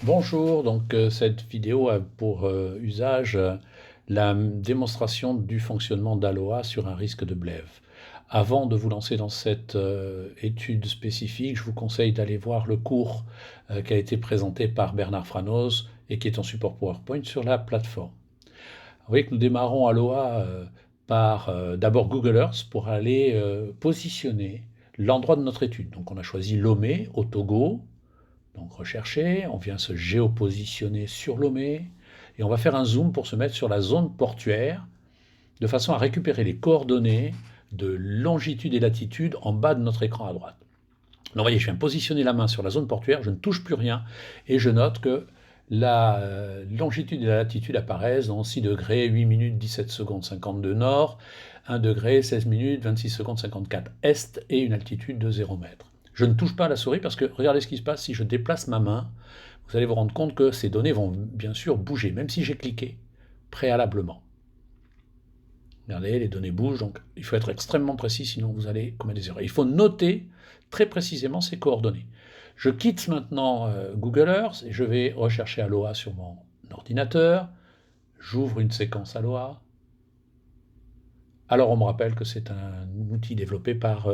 Bonjour, cette vidéo a pour usage la démonstration du fonctionnement d'Aloha sur un risque de blève. Avant de vous lancer dans cette étude spécifique, je vous conseille d'aller voir le cours qui a été présenté par Bernard Franoz et qui est en support PowerPoint sur la plateforme. Vous voyez que nous démarrons Aloha par d'abord Google Earth pour aller positionner l'endroit de notre étude. Donc on a choisi Lomé au Togo. Donc rechercher, on vient se géopositionner sur Lomé et on va faire un zoom pour se mettre sur la zone portuaire de façon à récupérer les coordonnées de longitude et latitude en bas de notre écran à droite. Donc vous voyez, je viens positionner la main sur la zone portuaire, je ne touche plus rien et je note que la longitude et la latitude apparaissent dans 6 degrés, 8 minutes, 17 secondes, 52 nord, 1 degré, 16 minutes, 26 secondes, 54 est et une altitude de 0 mètre. Je ne touche pas à la souris parce que regardez ce qui se passe si je déplace ma main. Vous allez vous rendre compte que ces données vont bien sûr bouger, même si j'ai cliqué préalablement. Regardez, les données bougent, donc il faut être extrêmement précis, sinon vous allez commettre des erreurs. Il faut noter très précisément ces coordonnées. Je quitte maintenant Google Earth et je vais rechercher Aloha sur mon ordinateur. J'ouvre une séquence Aloha. Alors on me rappelle que c'est un outil développé par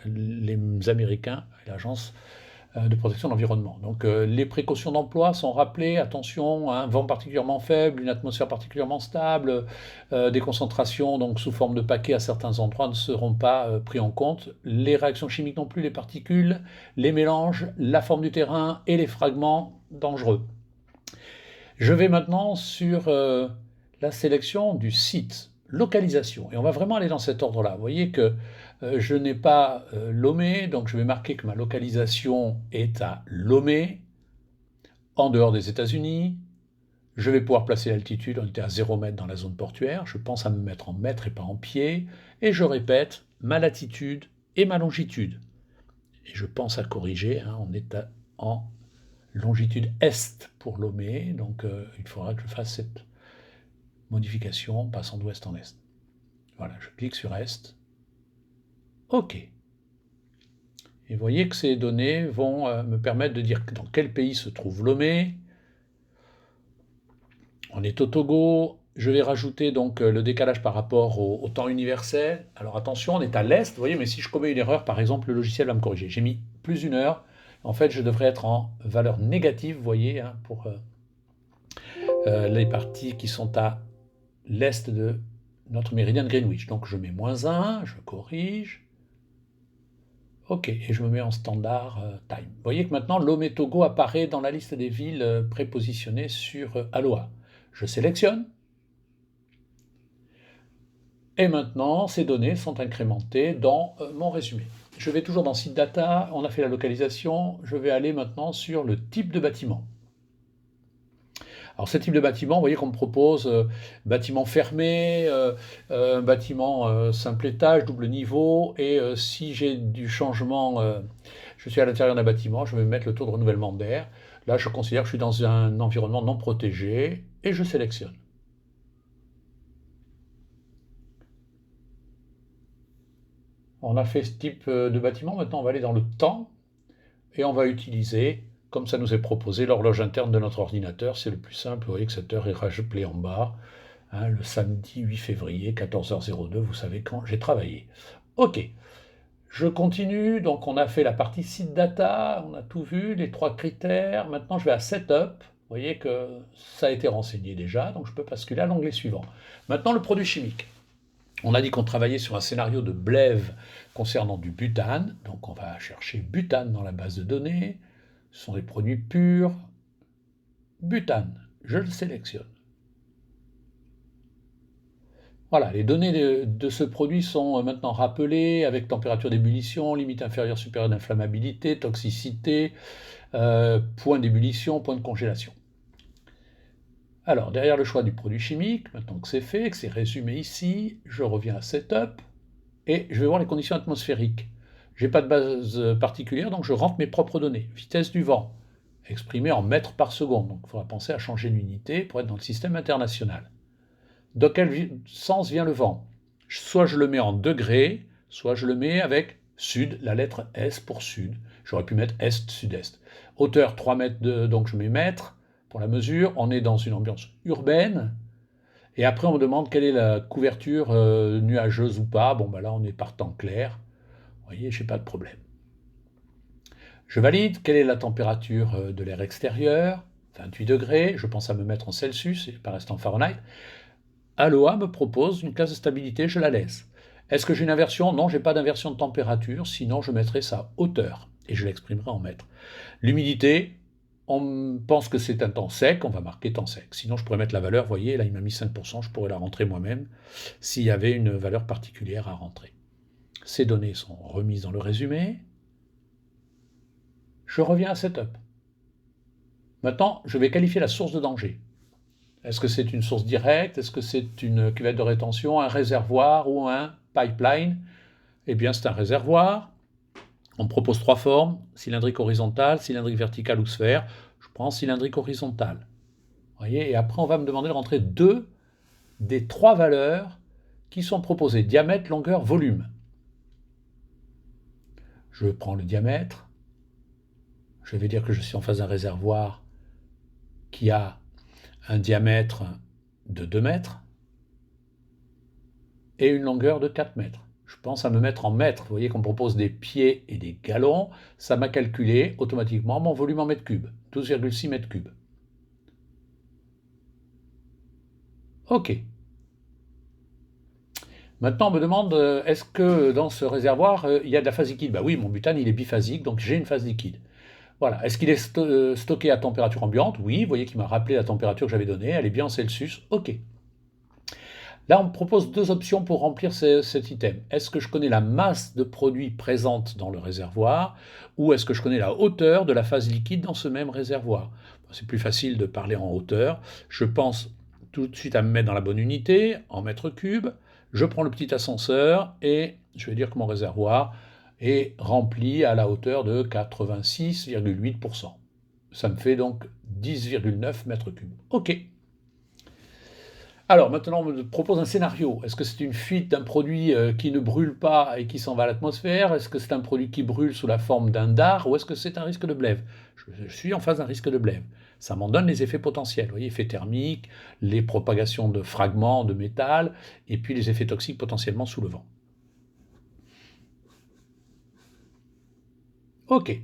les Américains, l'agence de protection de l'environnement. Donc les précautions d'emploi sont rappelées, attention, un vent particulièrement faible, une atmosphère particulièrement stable, des concentrations donc sous forme de paquets à certains endroits ne seront pas pris en compte, les réactions chimiques non plus, les particules, les mélanges, la forme du terrain et les fragments dangereux. Je vais maintenant sur la sélection du site, localisation, et on va vraiment aller dans cet ordre-là. Vous voyez que je n'ai pas Lomé, donc je vais marquer que ma localisation est à Lomé, en dehors des États-Unis. Je vais pouvoir placer l'altitude, on était à 0 mètre dans la zone portuaire, je pense à me mettre en mètres et pas en pieds, et je répète ma latitude et ma longitude. Et je pense à corriger, hein, on est en longitude est pour Lomé, donc il faudra que je fasse cette modification passant d'ouest en est. Voilà, je clique sur est. OK. Et vous voyez que ces données vont me permettre de dire dans quel pays se trouve Lomé. On est au Togo. Je vais rajouter donc le décalage par rapport au temps universel. Alors attention, on est à l'est, vous voyez, mais si je commets une erreur, par exemple, le logiciel va me corriger. J'ai mis plus une heure. En fait, je devrais être en valeur négative, vous voyez, hein, pour les parties qui sont à l'est de notre méridien de Greenwich. Donc je mets -1, je corrige. OK, et je me mets en standard time. Vous voyez que maintenant Lomé Togo apparaît dans la liste des villes prépositionnées sur Aloha. Je sélectionne. Et maintenant, ces données sont incrémentées dans mon résumé. Je vais toujours dans Site Data, on a fait la localisation, je vais aller maintenant sur le type de bâtiment. Alors ce type de bâtiment, vous voyez qu'on me propose bâtiment fermé, bâtiment simple étage, double niveau, et si j'ai du changement, je suis à l'intérieur d'un bâtiment, je vais mettre le taux de renouvellement d'air. Là, je considère que je suis dans un environnement non protégé, et je sélectionne. On a fait ce type de bâtiment, maintenant on va aller dans le temps, et on va utiliser, comme ça nous est proposé, l'horloge interne de notre ordinateur. C'est le plus simple, vous voyez que cette heure est rappelée en bas. Hein, le samedi 8 février, 14h02, vous savez quand j'ai travaillé. OK, je continue. Donc on a fait la partie site data, on a tout vu, les 3 critères. Maintenant je vais à setup. Vous voyez que ça a été renseigné déjà, donc je peux basculer à l'onglet suivant. Maintenant le produit chimique. On a dit qu'on travaillait sur un scénario de blève concernant du butane, donc on va chercher butane dans la base de données. Ce sont des produits purs. Butane, je le sélectionne. Voilà, les données de ce produit sont maintenant rappelées avec température d'ébullition, limite inférieure supérieure d'inflammabilité, toxicité, point d'ébullition, point de congélation. Alors, derrière le choix du produit chimique, maintenant que c'est fait, que c'est résumé ici, je reviens à Setup et je vais voir les conditions atmosphériques. Je n'ai pas de base particulière, donc je rentre mes propres données. Vitesse du vent, exprimée en mètres par seconde. Donc il faudra penser à changer l'unité pour être dans le système international. Dans quel sens vient le vent? Soit je le mets en degrés, soit je le mets avec sud, la lettre S pour sud. J'aurais pu mettre est, sud-est. hauteur 3 mètres, donc je mets mètres pour la mesure. On est dans une ambiance urbaine. Et après, on me demande quelle est la couverture nuageuse ou pas. Bon, bah là, on est par temps clair. Vous voyez, je n'ai pas de problème. Je valide. Quelle est la température de l'air extérieur? 28 degrés. Je pense à me mettre en Celsius et pas rester en Fahrenheit. Aloha me propose une classe de stabilité, je la laisse. Est-ce que j'ai une inversion? Non, je n'ai pas d'inversion de température, sinon je mettrai sa hauteur et je l'exprimerai en mètres. L'humidité, on pense que c'est un temps sec, on va marquer temps sec. Sinon, je pourrais mettre la valeur, vous voyez, là il m'a mis 5%, je pourrais la rentrer moi-même s'il y avait une valeur particulière à rentrer. Ces données sont remises dans le résumé. Je reviens à Setup. Maintenant, je vais qualifier la source de danger. Est-ce que c'est une source directe? Est-ce que c'est une cuvette de rétention, un réservoir ou un pipeline? Eh bien, c'est un réservoir. On me propose 3 formes, cylindrique horizontale, cylindrique verticale ou sphère. Je prends cylindrique horizontale. Vous voyez, et après, on va me demander de rentrer 2 des 3 valeurs qui sont proposées. Diamètre, longueur, volume. Je prends le diamètre. Je vais dire que je suis en face d'un réservoir qui a un diamètre de 2 mètres et une longueur de 4 mètres. Je pense à me mettre en mètres. Vous voyez qu'on me propose des pieds et des gallons. Ça m'a calculé automatiquement mon volume en mètres cubes, 12,6 mètres cubes. OK. Maintenant, on me demande, est-ce que dans ce réservoir, il y a de la phase liquide? Bah oui, mon butane, il est biphasique, donc j'ai une phase liquide. Voilà. Est-ce qu'il est stocké à température ambiante? Oui, vous voyez qu'il m'a rappelé la température que j'avais donnée. Elle est bien en Celsius. OK. Là, on me propose 2 options pour remplir cet item. Est-ce que je connais la masse de produit présente dans le réservoir ou est-ce que je connais la hauteur de la phase liquide dans ce même réservoir? C'est plus facile de parler en hauteur. Je pense tout de suite à me mettre dans la bonne unité, en mètres cubes. Je prends le petit ascenseur et je vais dire que mon réservoir est rempli à la hauteur de 86,8%. Ça me fait donc 10,9 mètres cubes. OK. Alors maintenant, on me propose un scénario. Est-ce que c'est une fuite d'un produit qui ne brûle pas et qui s'en va à l'atmosphère? Est-ce que c'est un produit qui brûle sous la forme d'un dard? Ou est-ce que c'est un risque de blève? Je suis en face d'un risque de blève. Ça m'en donne les effets potentiels. Vous voyez, effets thermiques, les propagations de fragments de métal, et puis les effets toxiques potentiellement sous le vent. OK.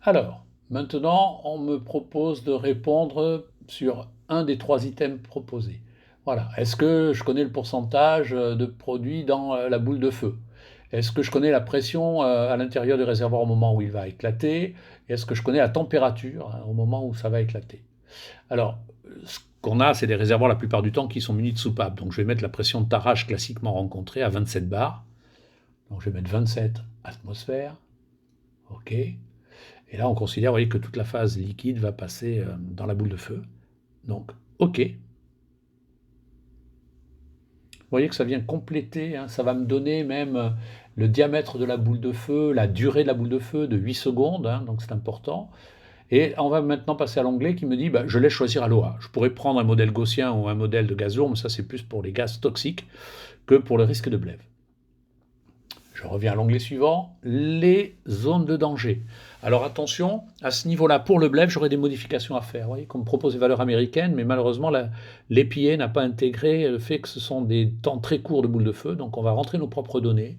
Alors, maintenant, on me propose de répondre sur un des 3 items proposés. Voilà. Est-ce que je connais le pourcentage de produit dans la boule de feu? Est-ce que je connais la pression à l'intérieur du réservoir au moment où il va éclater? Est-ce que je connais la température au moment où ça va éclater? Alors, ce qu'on a, c'est des réservoirs la plupart du temps qui sont munis de soupapes. Donc, je vais mettre la pression de tarage classiquement rencontrée à 27 bars. Donc, je vais mettre 27 atmosphères. OK. Et là, on considère, vous voyez, que toute la phase liquide va passer dans la boule de feu. Donc, OK. Vous voyez que ça vient compléter, hein, ça va me donner même le diamètre de la boule de feu, la durée de la boule de feu de 8 secondes, hein, donc c'est important. Et on va maintenant passer à l'onglet qui me dit, bah, je laisse choisir Aloha. Je pourrais prendre un modèle gaussien ou un modèle de gaz lourd, mais ça c'est plus pour les gaz toxiques que pour le risque de blève. Je reviens à l'onglet suivant, les zones de danger. Alors attention, à ce niveau-là, pour le blève, j'aurai des modifications à faire. Vous voyez, qu'on me propose des valeurs américaines, mais malheureusement, l'EPA n'a pas intégré le fait que ce sont des temps très courts de boule de feu. Donc on va rentrer nos propres données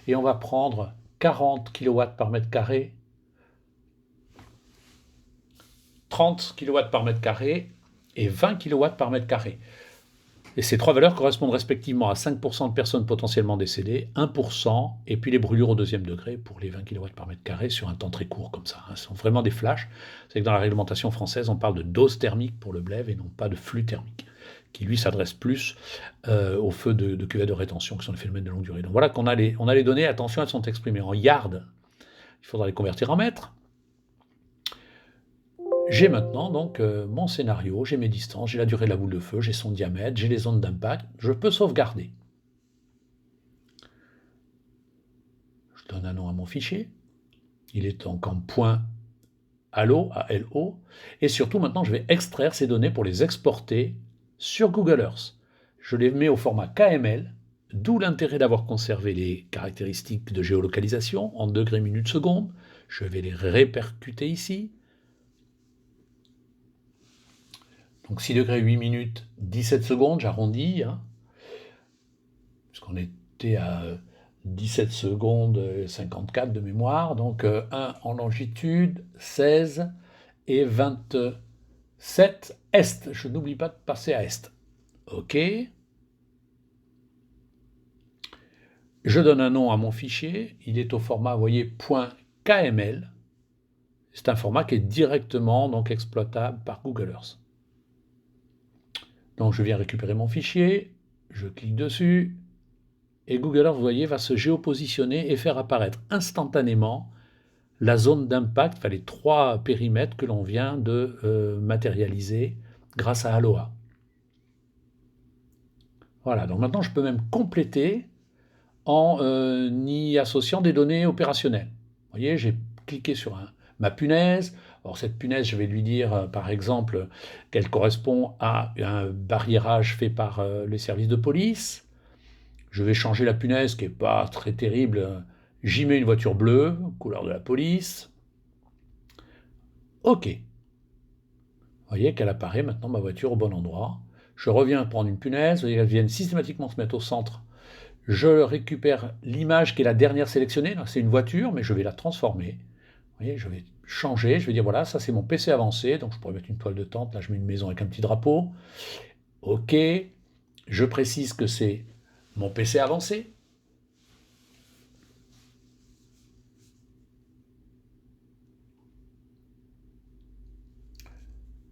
et on va prendre 40 kW par mètre carré, 30 kW par mètre carré et 20 kW par mètre carré. Et ces 3 valeurs correspondent respectivement à 5% de personnes potentiellement décédées, 1%, et puis les brûlures au 2e degré pour les 20 kW par mètre carré sur un temps très court comme ça. Ce sont vraiment des flashs. C'est que dans la réglementation française, on parle de dose thermique pour le blève et non pas de flux thermique, qui lui s'adresse plus aux feux de cuvette de rétention, qui sont des phénomènes de longue durée. Donc voilà qu'on a on a les données, attention, elles sont exprimées en yards. Il faudra les convertir en mètres. J'ai maintenant donc mon scénario, j'ai mes distances, j'ai la durée de la boule de feu, j'ai son diamètre, j'ai les zones d'impact. Je peux sauvegarder. Je donne un nom à mon fichier. Il est donc en point ALO, ALO. Et surtout, maintenant, je vais extraire ces données pour les exporter sur Google Earth. Je les mets au format KML D'où l'intérêt d'avoir conservé les caractéristiques de géolocalisation en degrés, minutes, secondes. Je vais les répercuter ici. Donc 6 degrés, 8 minutes, 17 secondes, j'arrondis, hein, puisqu'on était à 17 secondes 54 de mémoire, donc 1 en longitude, 16 et 27 est. Je n'oublie pas de passer à est. OK. Je donne un nom à mon fichier, il est au format, vous voyez, .kml. C'est un format qui est directement donc exploitable par Google Earth. Donc je viens récupérer mon fichier, je clique dessus, et Google Earth, vous voyez, va se géopositionner et faire apparaître instantanément la zone d'impact, enfin les 3 périmètres que l'on vient de matérialiser grâce à Aloha. Voilà, donc maintenant je peux même compléter en y associant des données opérationnelles. Vous voyez, j'ai cliqué sur ma punaise. Alors cette punaise, je vais lui dire par exemple qu'elle correspond à un barriérage fait par les services de police. Je vais changer la punaise qui n'est pas très terrible. J'y mets une voiture bleue, couleur de la police. OK. Vous voyez qu'elle apparaît maintenant ma voiture au bon endroit. Je reviens prendre une punaise, vous voyez qu'elles viennent systématiquement se mettre au centre. Je récupère l'image qui est la dernière sélectionnée, c'est une voiture, mais je vais la transformer. Vous voyez, je vais changer, je vais dire voilà, ça c'est mon PC avancé, donc je pourrais mettre une toile de tente, là je mets une maison avec un petit drapeau. OK, je précise que c'est mon PC avancé.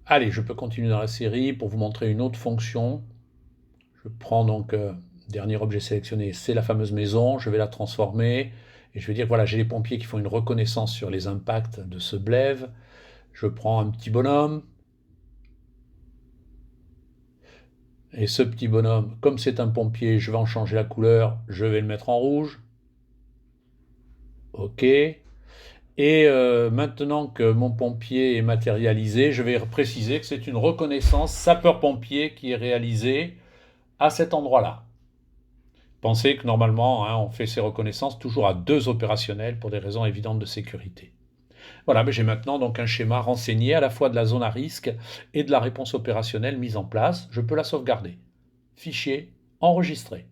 Allez, je peux continuer dans la série pour vous montrer une autre fonction. Je prends donc dernier objet sélectionné, c'est la fameuse maison, je vais la transformer et je vais dire voilà, j'ai les pompiers qui font une reconnaissance sur les impacts de ce blève. Je prends un petit bonhomme et ce petit bonhomme, comme c'est un pompier, je vais en changer la couleur, je vais le mettre en rouge. OK. Et maintenant que mon pompier est matérialisé, je vais préciser que c'est une reconnaissance sapeur-pompier qui est réalisée à cet endroit-là. Pensez que normalement, hein, on fait ces reconnaissances toujours à 2 opérationnels pour des raisons évidentes de sécurité. Voilà, mais j'ai maintenant donc un schéma renseigné à la fois de la zone à risque et de la réponse opérationnelle mise en place. Je peux la sauvegarder. Fichier enregistré.